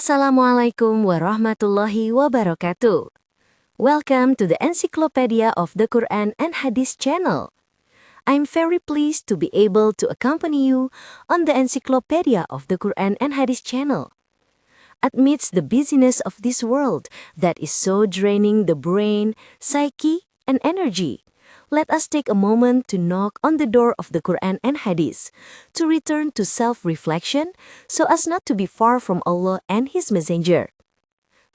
Assalamualaikum warahmatullahi wabarakatuh. Welcome to the Encyclopedia of the Qur'an and Hadith channel. I'm very pleased to be able to accompany you on the Encyclopedia of the Qur'an and Hadith channel. Amidst the busyness of this world that is so draining the brain, psyche, and energy, let us take a moment to knock on the door of the Qur'an and Hadith, to return to self-reflection so as not to be far from Allah and His Messenger.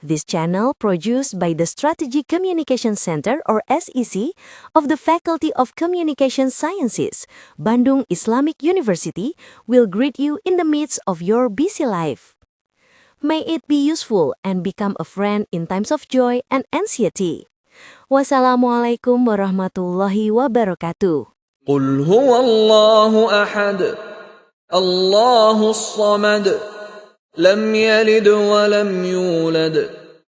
This channel, produced by the Strategic Communication Center or SEC of the Faculty of Communication Sciences, Bandung Islamic University, will greet you in the midst of your busy life. May it be useful and become a friend in times of joy and anxiety. Wassalamualaikum warahmatullahi wabarakatuh. قل هو الله أحد الله الصمد لم يلد ولم يولد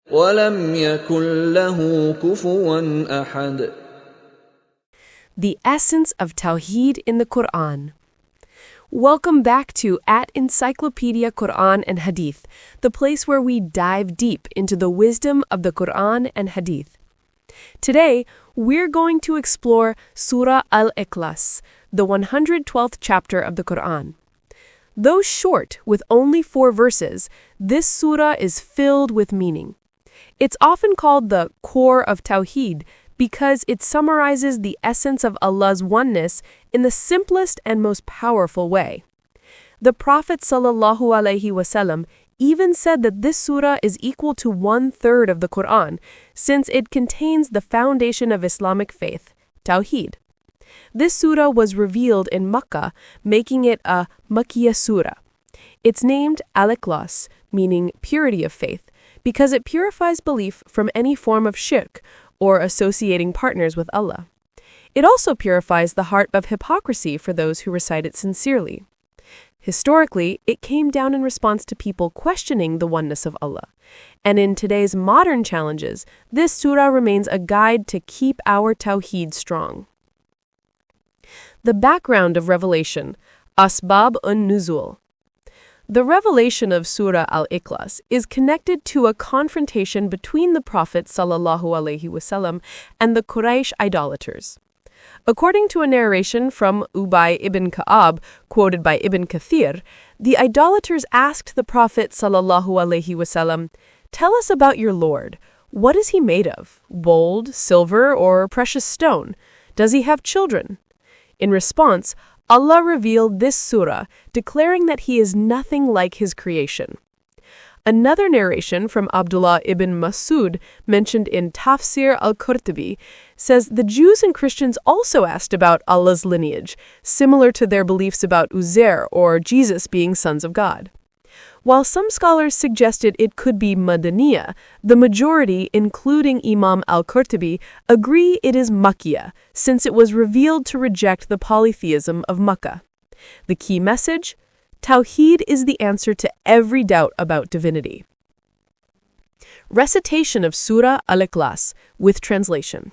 ولم يكن له كفوا أحد. The essence of Tawheed in the Qur'an. Welcome back to Encyclopedia Qur'an and Hadith, the place where we dive deep into the wisdom of the Qur'an and Hadith. Today, we're going to explore Surah Al-Ikhlas, the 112th chapter of the Qur'an. Though short, with only 4 verses, this surah is filled with meaning. It's often called the core of Tawheed because it summarizes the essence of Allah's oneness in the simplest and most powerful way. The Prophet ﷺ even said that this surah is equal to 1/3 of the Qur'an, since it contains the foundation of Islamic faith, Tawheed. This surah was revealed in Makkah, making it a Makkiyah surah. It's named Al-Ikhlas, meaning purity of faith, because it purifies belief from any form of shirk, or associating partners with Allah. It also purifies the heart of hypocrisy for those who recite it sincerely. Historically, it came down in response to people questioning the oneness of Allah. And in today's modern challenges, this surah remains a guide to keep our Tawheed strong. The background of revelation, Asbab un-Nuzul. The revelation of Surah Al-Ikhlas is connected to a confrontation between the Prophet ﷺ and the Quraysh idolaters. According to a narration from Ubay ibn Ka'ab, quoted by Ibn Kathir, the idolaters asked the Prophet ﷺ, "Tell us about your Lord. What is he made of? Gold, silver, or precious stone? Does he have children?" In response, Allah revealed this surah, declaring that he is nothing like his creation. Another narration from Abdullah ibn Masud, mentioned in Tafsir al-Qurtubi, says the Jews and Christians also asked about Allah's lineage, similar to their beliefs about Uzair or Jesus being sons of God. While some scholars suggested it could be Madaniyah, the majority, including Imam al-Qurtubi, agree it is Makkiyah, since it was revealed to reject the polytheism of Makkah. The key message? Tawheed is the answer to every doubt about divinity. Recitation of Surah Al-Ikhlas with translation.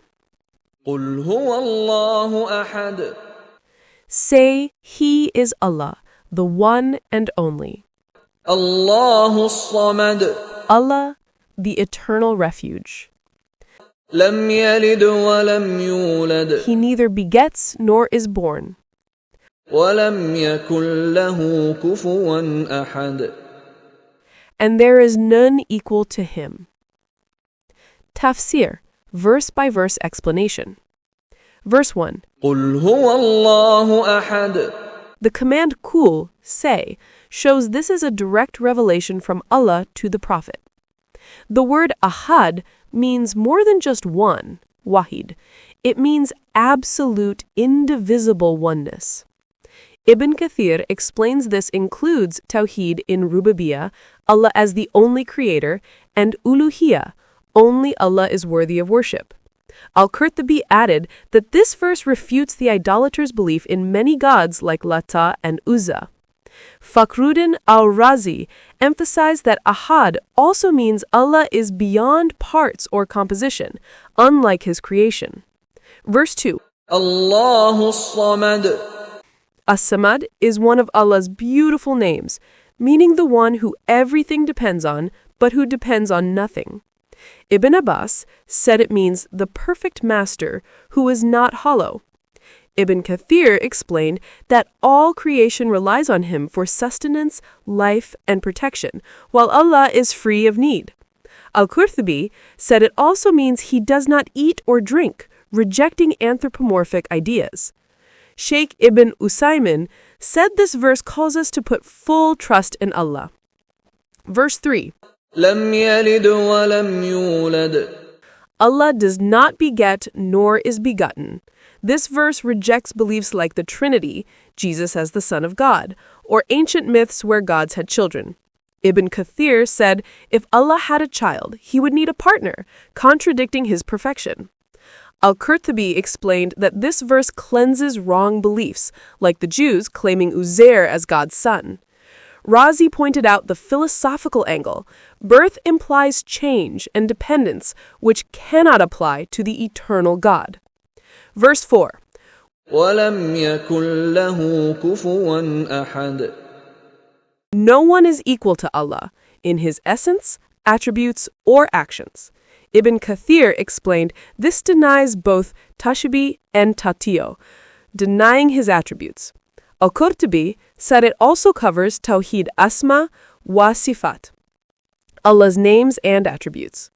قل هو الله أحد Say, He is Allah, the one and only. الله الصمد Allah, the eternal refuge. لم يلد ولم يولد He neither begets nor is born. ولم يكن له كفوا أحد. And there is none equal to Him. Tafsir, verse-by-verse explanation. Verse 1. قل هو الله أحد. The command Qul, say, shows this is a direct revelation from Allah to the Prophet. The word ahad means more than just one, wahid. It means absolute, indivisible oneness. Ibn Kathir explains this includes Tawheed in Rububiyyah, Allah as the only creator, and Uluhiyyah, only Allah is worthy of worship. Al-Qurtubi added that this verse refutes the idolaters' belief in many gods like Lata and Uzza. Fakhruddin al-Razi emphasized that ahad also means Allah is beyond parts or composition, unlike His creation. Verse 2. الله الصمد As-Samad is one of Allah's beautiful names, meaning the one who everything depends on, but who depends on nothing. Ibn Abbas said it means the perfect master who is not hollow. Ibn Kathir explained that all creation relies on him for sustenance, life, and protection, while Allah is free of need. Al-Qurtubi said it also means he does not eat or drink, rejecting anthropomorphic ideas. Sheikh Ibn Usaymin said this verse calls us to put full trust in Allah. Verse 3. لم يلد ولم يولد. Allah does not beget nor is begotten. This verse rejects beliefs like the Trinity, Jesus as the Son of God, or ancient myths where gods had children. Ibn Kathir said if Allah had a child, he would need a partner, contradicting his perfection. Al-Qurtubi explained that this verse cleanses wrong beliefs, like the Jews claiming Uzair as God's son. Razi pointed out the philosophical angle. Birth implies change and dependence, which cannot apply to the eternal God. Verse 4. ولم يكن له كفوا أحد. No one is equal to Allah in his essence, attributes, or actions. Ibn Kathir explained this denies both tashbih and tatio, denying his attributes. Al-Qurtubi said it also covers Tawheed asma wa sifat, Allah's names and attributes.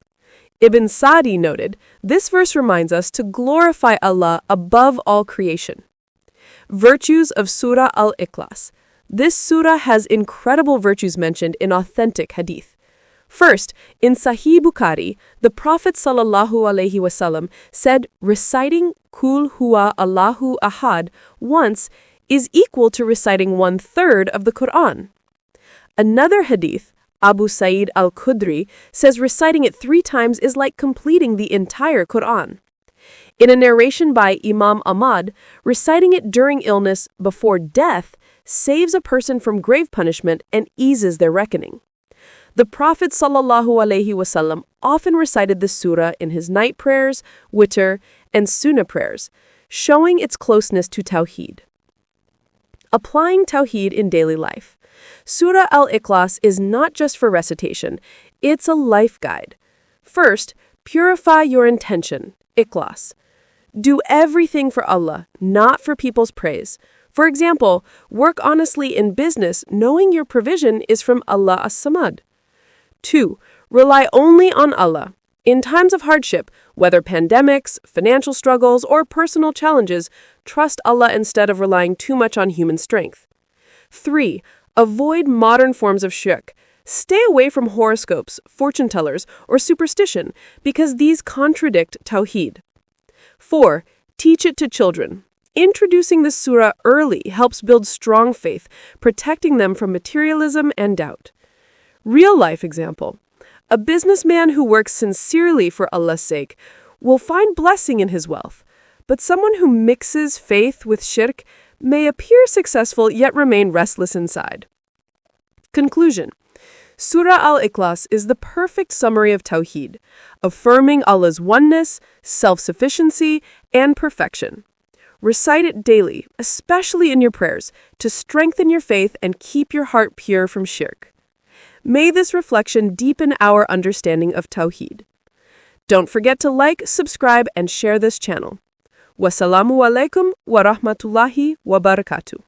Ibn Sa'di noted, this verse reminds us to glorify Allah above all creation. Virtues of Surah Al-Ikhlas. This surah has incredible virtues mentioned in authentic hadith. First, in Sahih Bukhari, the Prophet ﷺ said reciting Kul huwa Allahu ahad once is equal to reciting 1/3 of the Qur'an. Another hadith, Abu Sa'id al-Khudri, says reciting it 3 times is like completing the entire Qur'an. In a narration by Imam Ahmad, reciting it during illness before death saves a person from grave punishment and eases their reckoning. The Prophet ﷺ often recited this surah in his night prayers, witr, and sunnah prayers, showing its closeness to Tawheed. Applying Tawheed in daily life. Surah Al-Ikhlas is not just for recitation, it's a life guide. First, purify your intention, Ikhlas. Do everything for Allah, not for people's praise. For example, work honestly in business knowing your provision is from Allah as-Samad. 2. Rely only on Allah. In times of hardship, whether pandemics, financial struggles, or personal challenges, trust Allah instead of relying too much on human strength. 3. Avoid modern forms of shirk. Stay away from horoscopes, fortune tellers, or superstition because these contradict Tawheed. 4. Teach it to children. Introducing this surah early helps build strong faith, protecting them from materialism and doubt. Real-life example. A businessman who works sincerely for Allah's sake will find blessing in his wealth, but someone who mixes faith with shirk may appear successful yet remain restless inside. Conclusion. Surah Al-Ikhlas is the perfect summary of Tawheed, affirming Allah's oneness, self-sufficiency, and perfection. Recite it daily, especially in your prayers, to strengthen your faith and keep your heart pure from shirk. May this reflection deepen our understanding of Tawheed. Don't forget to like, subscribe, and share this channel. Wassalamu alaikum wa rahmatullahi wa barakatuh.